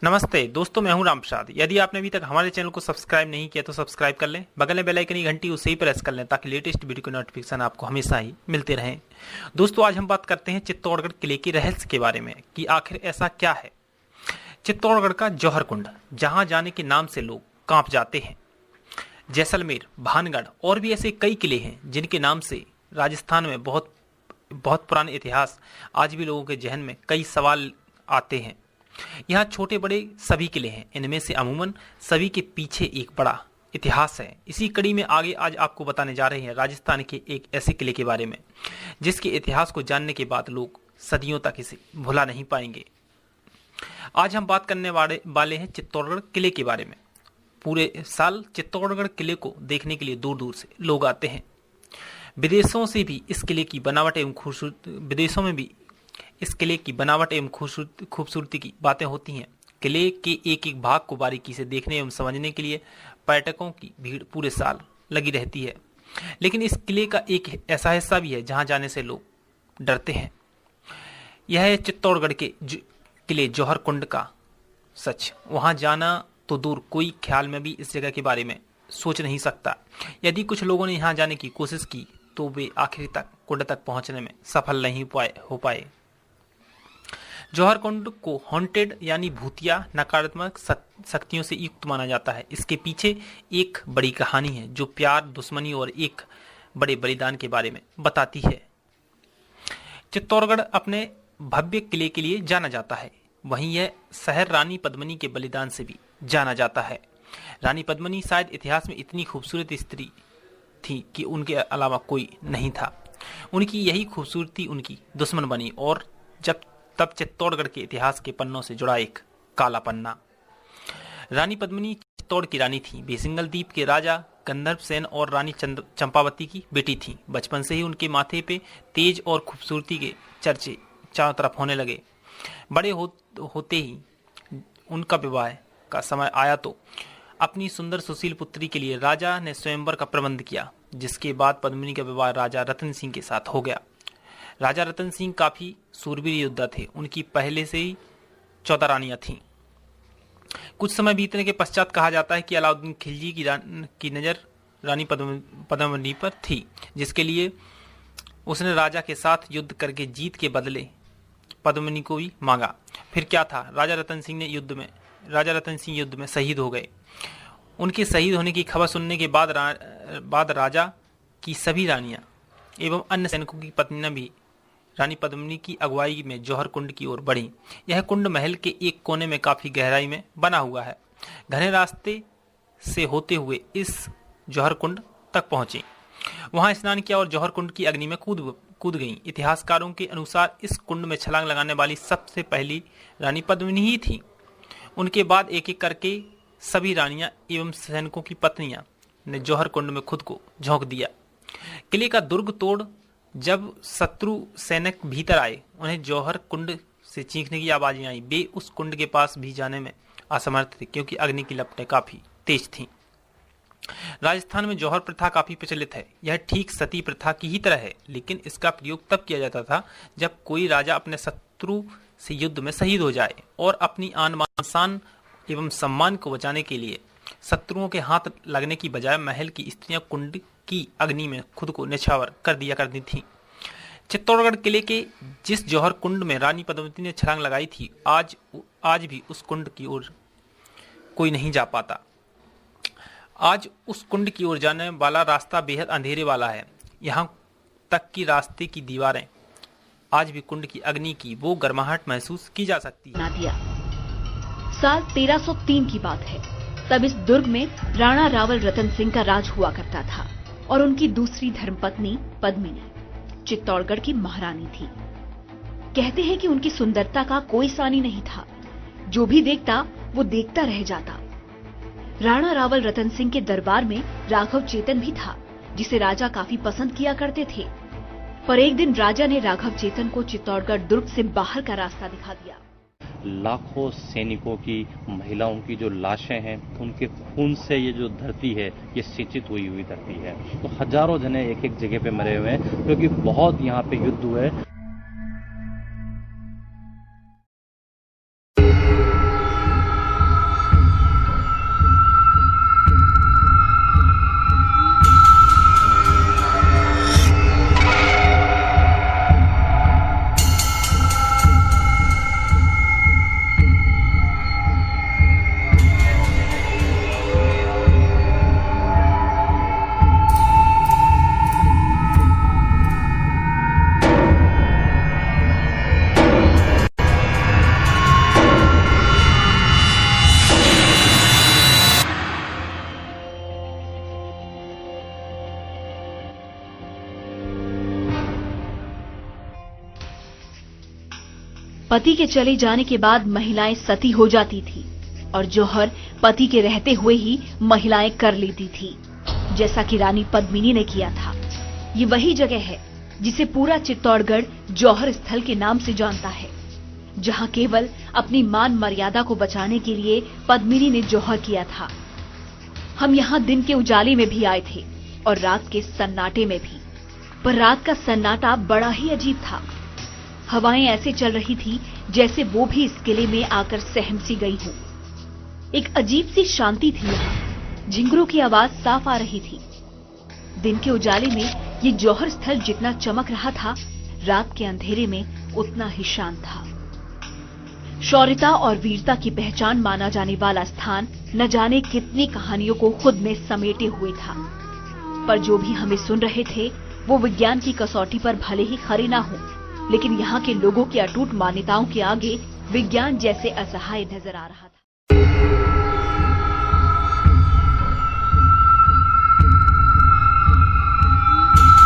नमस्ते दोस्तों, मैं हूं राम प्रसाद। यदि आपने अभी तक हमारे चैनल को सब्सक्राइब नहीं किया तो सब्सक्राइब कर लें, बगल में बेल आइकन की घंटी उसे ही प्रेस कर लें ताकि लेटेस्ट वीडियो के नोटिफिकेशन आपको हमेशा ही मिलते रहें। दोस्तों, आज हम बात करते हैं चित्तौड़गढ़ किले के रहस्य के बारे में कि आखिर ऐसा क्या है। चित्तौड़गढ़ का जौहर कुंड, जहां जाने के नाम से लोग कांप जाते हैं। जैसलमेर, भानगढ़ और भी ऐसे कई किले हैं जिनके नाम से राजस्थान में बहुत पुराने इतिहास आज भी लोगों के जहन में कई सवाल आते हैं। यहाँ छोटे बड़े सभी किले हैं, इनमें से अमूमन सभी के पीछे एक बड़ा इतिहास है। इसी कड़ी में आगे आज आपको बताने जा रहे हैं राजस्थान के एक ऐसे किले के बारे में जिसके इतिहास को जानने के बाद लोग सदियों तक इसे भुला नहीं पाएंगे। आज हम बात करने वाले हैं चित्तौड़गढ़ किले के बारे में। पूरे साल चित्तौड़गढ़ किले को देखने के लिए दूर दूर से लोग आते हैं। विदेशों से भी इस किले की बनावट एवं विदेशों में भी इस किले की बनावट एवं खूबसूरती की बातें होती हैं। किले के एक एक भाग को बारीकी से देखने एवं समझने के लिए पर्यटकों की भीड़ पूरे साल लगी रहती है। लेकिन इस किले का एक ऐसा हिस्सा भी है जहां जाने से लोग डरते हैं। यह है चित्तौड़गढ़ के किले जौहर कुंड का सच। वहां जाना तो दूर, कोई ख्याल में भी इस जगह के बारे में सोच नहीं सकता। यदि कुछ लोगों ने यहाँ जाने की कोशिश की तो वे आखिर तक कुंड तक पहुंचने में सफल नहीं हो पाए। जौहर कुंड को हॉन्टेड यानी भूतिया, नकारात्मक शक्तियों से युक्त माना जाता है। इसके पीछे एक बड़ी कहानी है जो प्यार, दुश्मनी और एक बड़े बलिदान के बारे में बताती है। चित्तौड़गढ़ अपने भव्य किले के लिए जाना जाता है। वहीं यह शहर रानी पद्मिनी के बलिदान से भी जाना जाता है। रानी पद्मिनी शायद इतिहास में इतनी खूबसूरत स्त्री थी कि उनके अलावा कोई नहीं था। उनकी यही खूबसूरती उनकी दुश्मन बनी और तब चित्तौड़गढ़ के इतिहास के पन्नों से जुड़ा एक काला पन्ना। रानी पद्मिनी चित्तौड़ की रानी थी। बेसिंगल द्वीप के राजा गंधर्व सेन और रानी चंपावती की बेटी थी। बचपन से ही उनके माथे पे तेज और खूबसूरती के चर्चे चारों तरफ होने लगे। बड़े होते ही उनका विवाह का समय आया तो अपनी सुंदर सुशील पुत्री के लिए राजा ने स्वयंवर का प्रबंध किया, जिसके बाद पद्मिनी का विवाह राजा रतन सिंह के साथ हो गया। राजा रतन सिंह काफी सूरवीर योद्धा थे। उनकी पहले से ही 14 रानियां थीं। कुछ समय बीतने के पश्चात कहा जाता है कि अलाउद्दीन खिलजी की नजर रानी पद्मिनी पर थी, जिसके लिए उसने राजा के साथ युद्ध करके जीत के बदले पद्मिनी को भी मांगा। फिर क्या था, राजा रतन सिंह युद्ध में शहीद हो गए। उनके शहीद होने की खबर सुनने के बाद राजा की सभी रानियां एवं अन्य सैनिकों की पत्नियां भी रानी पद्मिनी की अगुवाई में जौहर कुंड की ओर बढ़ी। यह कुंड महल के एक कोने में काफी गहराई में बना हुआ है। घने रास्ते से होते हुए इस जौहर कुंड तक पहुंचे, वहां स्नान किया और जौहर कुंड की अग्नि में कूद गईं। इतिहासकारों के अनुसार इस कुंड में छलांग लगाने वाली सबसे पहली रानी पद्मिनी ही थी। उनके बाद एक एक करके सभी रानियां एवं सैनिकों की पत्नियां ने जौहर कुंड में खुद को झोंक दिया। किले का दुर्ग तोड़ जब शत्रु सैनिक भीतर आए, उन्हें जौहर कुंड से चीखने की आवाजें आई। वे उस कुंड के पास भी जाने में असमर्थ थे क्योंकि अग्नि की लपटें काफी तेज थीं। राजस्थान में जौहर प्रथा काफी प्रचलित है। यह ठीक सती प्रथा की ही तरह है, लेकिन इसका प्रयोग तब किया जाता था जब कोई राजा अपने शत्रु से युद्ध में शहीद हो जाए और अपनी आन बान शान एवं सम्मान को बचाने के लिए शत्रुओं के हाथ लगने की बजाय महल की स्त्रियां कुंड की अग्नि में खुद को न्यौछावर कर दिया करती थीं। चित्तौड़गढ़ किले के जिस जौहर कुंड में रानी पद्मिनी ने छलांग लगाई थी, आज भी उस कुंड की ओर कोई नहीं जा पाता। आज उस कुंड की ओर जाने वाला रास्ता बेहद अंधेरे वाला है। यहाँ तक कि रास्ते की दीवारें आज भी कुंड की अग्नि की वो गर्माहट महसूस की जा सकती है। साल 1303 की बात है। तब इस दुर्ग में राणा रावल रतन सिंह का राज हुआ करता था और उनकी दूसरी धर्मपत्नी पद्मिनी चित्तौड़गढ़ की महारानी थी। कहते हैं कि उनकी सुंदरता का कोई सानी नहीं था। जो भी देखता वो देखता रह जाता। राणा रावल रतन सिंह के दरबार में राघव चेतन भी था, जिसे राजा काफी पसंद किया करते थे। पर एक दिन राजा ने राघव चेतन को चित्तौड़गढ़ दुर्ग से बाहर का रास्ता दिखा दिया। लाखों सैनिकों की, महिलाओं की जो लाशें हैं, उनके खून से ये जो धरती है ये सिंचित हुई धरती है। तो हजारों जने एक एक जगह पे मरे हुए हैं, क्योंकि बहुत यहाँ पे युद्ध हुए। पति के चले जाने के बाद महिलाएं सती हो जाती थी और जौहर पति के रहते हुए ही महिलाएं कर लेती थी, जैसा कि रानी पद्मिनी ने किया था। ये वही जगह है जिसे पूरा चित्तौड़गढ़ जौहर स्थल के नाम से जानता है, जहां केवल अपनी मान मर्यादा को बचाने के लिए पद्मिनी ने जौहर किया था। हम यहाँ दिन के उजाले में भी आए थे और रात के सन्नाटे में भी, पर रात का सन्नाटा बड़ा ही अजीब था। हवाएं ऐसे चल रही थी जैसे वो भी इस किले में आकर सहम सी गई हो। एक अजीब सी शांति थी यहाँ, झिंगुरों की आवाज साफ आ रही थी। दिन के उजाले में ये जौहर स्थल जितना चमक रहा था, रात के अंधेरे में उतना ही शांत था। शौर्यता और वीरता की पहचान माना जाने वाला स्थान न जाने कितनी कहानियों को खुद में समेटे हुए था, पर जो भी हमें सुन रहे थे वो विज्ञान की कसौटी पर भले ही खरे ना हो, लेकिन यहाँ के लोगों की अटूट मान्यताओं के आगे विज्ञान जैसे असहाय नजर आ रहा था।